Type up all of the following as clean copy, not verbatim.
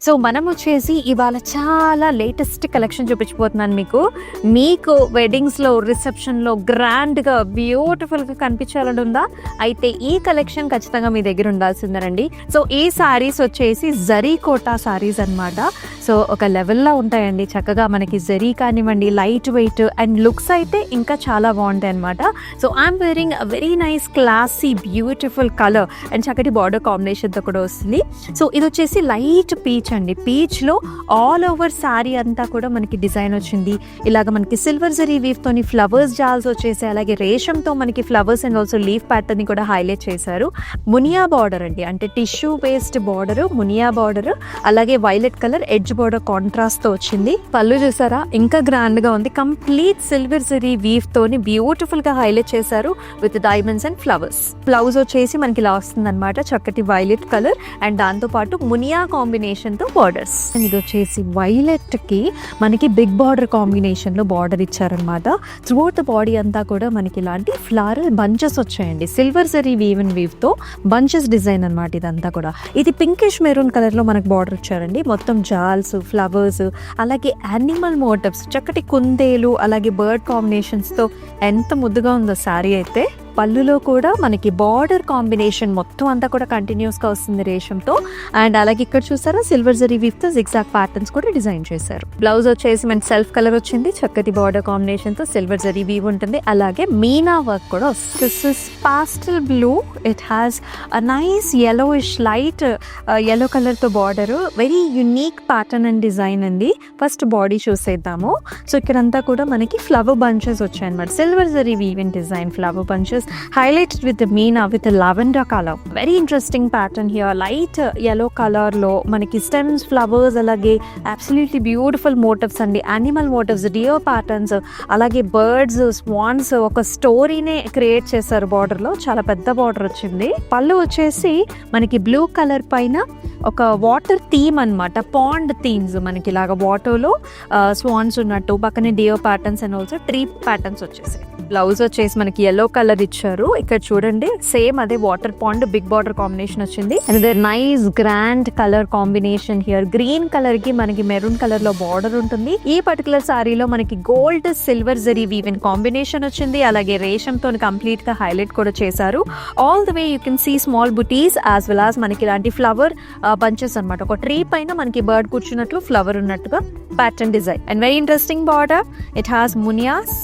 So మనం వచ్చేసి ఇవాళ చాలా లేటెస్ట్ కలెక్షన్ చూపించబోతున్నాను మీకు వెడ్డింగ్స్లో రిసెప్షన్లో గ్రాండ్గా బ్యూటిఫుల్గా కనిపించాలని ఉందా? అయితే ఈ కలెక్షన్ ఖచ్చితంగా మీ దగ్గర ఉండాల్సిందేనండి. సో ఈ శారీస్ వచ్చేసి జరీ కోటా శారీస్ అనమాట. సో ఒక లెవెల్లో ఉంటాయండి, చక్కగా మనకి జరీ కానివ్వండి, లైట్ వెయిట్ అండ్ లుక్స్ అయితే ఇంకా చాలా బాగుంటాయి అనమాట. So I'm wearing very nice classy beautiful colour and చక్కటి బార్డర్ కాంబినేషన్తో కూడా వస్తుంది. సో ఇది వచ్చేసి లైట్ పీచ్ అండి. పీచ్లో ఆల్ ఓవర్ శారీ అంతా కూడా మనకి డిజైన్ వచ్చింది. ఇలాగ మనకి సిల్వర్ జరీ వీవ్ తోని ఫ్లవర్స్ జాల్స్ వచ్చేసి, అలాగే రేషంతో మనకి flowers and also leaf pattern ని కూడా హైలైట్ చేశారు. మునియా బార్డర్ అండి, అంటే tissue based border, Muniya border, అలాగే violet colour edge border contrast తో వచ్చింది. పళ్ళు చూసారా ఇంకా గ్రాండ్ గా ఉంది. కంప్లీట్ సిల్వర్ జరీ వీవ్ తోని బ్యూటిఫుల్ గా హైలైట్ చేశారు with diamonds and flowers. Blouse వచ్చేసి మనకి ఇలా వస్తుంది అనమాట, చక్కటి వైలెట్ కలర్ అండ్ దాంతో పాటు మునియా కాంబినేషన్ తో బార్డర్స్. ఇది వచ్చేసి వైలెట్ కి మనకి బిగ్ బార్డర్ కాంబినేషన్ లో బార్డర్ ఇచ్చారనమాట. త్రూఅవుట్ ద బాడీ అంతా కూడా మనకి ఇలాంటి ఫ్లవరల్ బంచెస్ వచ్చాయండి. Silver zari weave and weave తో బంచెస్ డిజైన్ అనమాట ఇదంతా కూడా. ఇది పింకిష్ మెరూన్ కలర్ లో మనకి బార్డర్ ఇచ్చారండి. మొత్తం జాల్స్, ఫ్లవర్స్, అలాగే యానిమల్ మోటివ్స్, చక్కటి కుందేలు, అలాగే బర్డ్ కాంబినేషన్స్ తో ఎంత ముద్దుగా ఉందో శారీ అయితే. పళ్ళులో కూడా మనకి బార్డర్ కాంబినేషన్ మొత్తం అంతా కూడా కంటిన్యూస్ గా వస్తుంది రేషంతో. అండ్ అలాగే ఇక్కడ చూసారా సిల్వర్ జరీ వీవ్ తో జిగ్జాగ్ ప్యాటర్న్స్ కూడా డిజైన్ చేశారు. బ్లౌజ్ వచ్చేసి మనకి సెల్ఫ్ కలర్ వచ్చింది, చక్కటి బార్డర్ కాంబినేషన్ తో సిల్వర్ జరీ వీవ్ ఉంటుంది. అలాగే మీనా వర్క్ కూడా వస్తుంది. This is pastel blue, it has a nice yellowish light yellow colour తో border. Very unique pattern and design అండి. ఫస్ట్ బాడీ చూసేద్దాము. సో ఇక్కడంతా కూడా మనకి ఫ్లవర్ బంచెస్ వచ్చాయి అనమాట. Silver zari weave and design flower bunches highlighted with the meena with the lavender color. Very interesting pattern here. Light yellow color lo manaki stems, flowers, alage absolutely beautiful motifs andi, animal motifs, deer patterns, alage birds, swans, oka story ne create chesaru border lo. Chala pedda border ochindi. Pallu vachesi manaki blue color paina ఒక water theme అనమాట, pond themes మనకి ఇలాగా వాటర్లో swans ఉన్నట్టు, పక్కనే deer patterns and also tree patterns వచ్చేసాయి. Blouse వచ్చేసి మనకి yellow కలర్ ఇచ్చారు. ఇక్కడ చూడండి సేమ్ అదే water pond big border combination వచ్చింది. And the nice grand colour combination here. Green colour కి మనకి మెరూన్ కలర్ లో బార్డర్ ఉంటుంది. ఈ పర్టికులర్ సారీలో మనకి gold silver zari woven combination వచ్చింది. అలాగే రేషం తో కంప్లీట్ గా హైలైట్ కూడా చేశారు. All the way you can see small butis as well as మనకి ఇలాంటి ఫ్లవర్ బంచెస్ అనమాట. ఒక ట్రీ పైన మనకి బర్డ్ కూర్చున్నట్లు ఫ్లవర్ ఉన్నట్టుగా pattern design. And very interesting border. It has munias,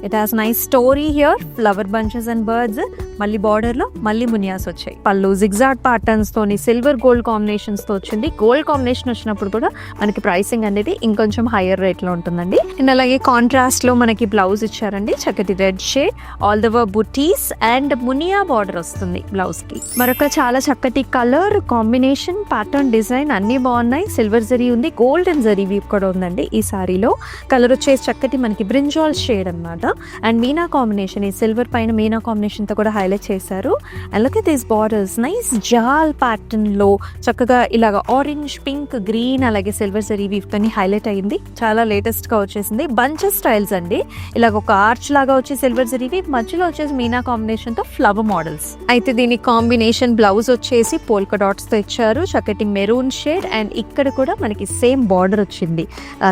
it has nice story here, flower bunches and birds. మళ్ళీ border లో మళ్ళీ మునియాస్ వచ్చాయి. పళ్ళు జిగ్జాగ్ ప్యాటర్న్స్ తోని సిల్వర్ గోల్డ్ కాంబినేషన్స్ తో వచ్చింది. గోల్డ్ కాంబినేషన్ వచ్చినప్పుడు కూడా మనకి ప్రైసింగ్ అనేది ఇంకొంచెం హైయర్ రేట్ లో ఉంటుందండి. అండ్ అలాగే కాంట్రాస్ట్ లో మనకి బ్లౌజ్ ఇచ్చారండి, చక్కటి red shade, all the buttis and Muniya border వస్తుంది బ్లౌజ్ కి. మరొక చాలా చక్కటి కలర్ కాంబినేషన్, ప్యాటర్న్, డిజైన్ అన్ని బాగున్నాయి. సిల్వర్ జరీ ఉంది, గోల్డ్ అండ్ జరీ వీవ్ కూడా ఉందండి ఈ సారీలో. కలర్ వచ్చేసి చక్కటి మనకి బ్రింజాల్ షేడ్ అన్నమాట. అండ్ మీనా కాంబినేషన్, ఈ సిల్వర్ పైన మీనా కాంబినేషన్ తో కూడా హైలైట్ చేశారు. And look at these borders, nice jaal pattern లో చక్కగా ఇలాగ ఆరెంజ్, పింక్, గ్రీన్, అలాగే సిల్వర్ జరీ వీవ్ తోని హైలైట్ అయింది. చాలా లేటెస్ట్ గా వచ్చేసింది. బంచెస్ స్టైల్స్ అండి, ఇలాగ ఒక ఆర్చ్ లాగా వచ్చి సిల్వర్ జరీ వీవ్, మధ్యలో వచ్చేసి మీనా కాంబినేషన్ తో ఫ్లవర్ మోడల్స్. అయితే దీని కాంబినేషన్ బ్లౌజ్ వచ్చేసి పోల్కా డాట్స్ తో ఇచ్చారు, చక్కటి మెరూన్ షేడ్. అండ్ ఇక్కడ కూడా మనకి సేమ్ బార్డర్ వచ్చింది,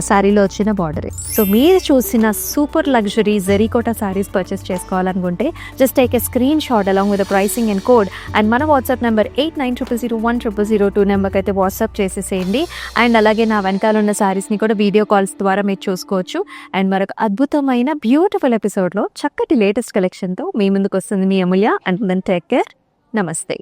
శారీలో వచ్చిన బార్డర్. సో మీరు చూసిన సూపర్ లగ్జరీ జరీకోటా సారీస్ పర్చేస్ చేసుకోవాలనుకుంటే just take a screenshot along with the pricing and code and మన వాట్సాప్ నెంబర్ 8900010002 నెంబర్కి అయితే వాట్సాప్ చేసేసేయండి. అండ్ అలాగే నా వెనకాల ఉన్న సారీస్ని కూడా వీడియో కాల్స్ ద్వారా మీరు చూసుకోవచ్చు. అండ్ మరొక అద్భుతమైన బ్యూటిఫుల్ ఎపిసోడ్లో చక్కటి లేటెస్ట్ కలెక్షన్తో మీ ముందుకు వస్తుంది మీ Amulya. And then take care. నమస్తే.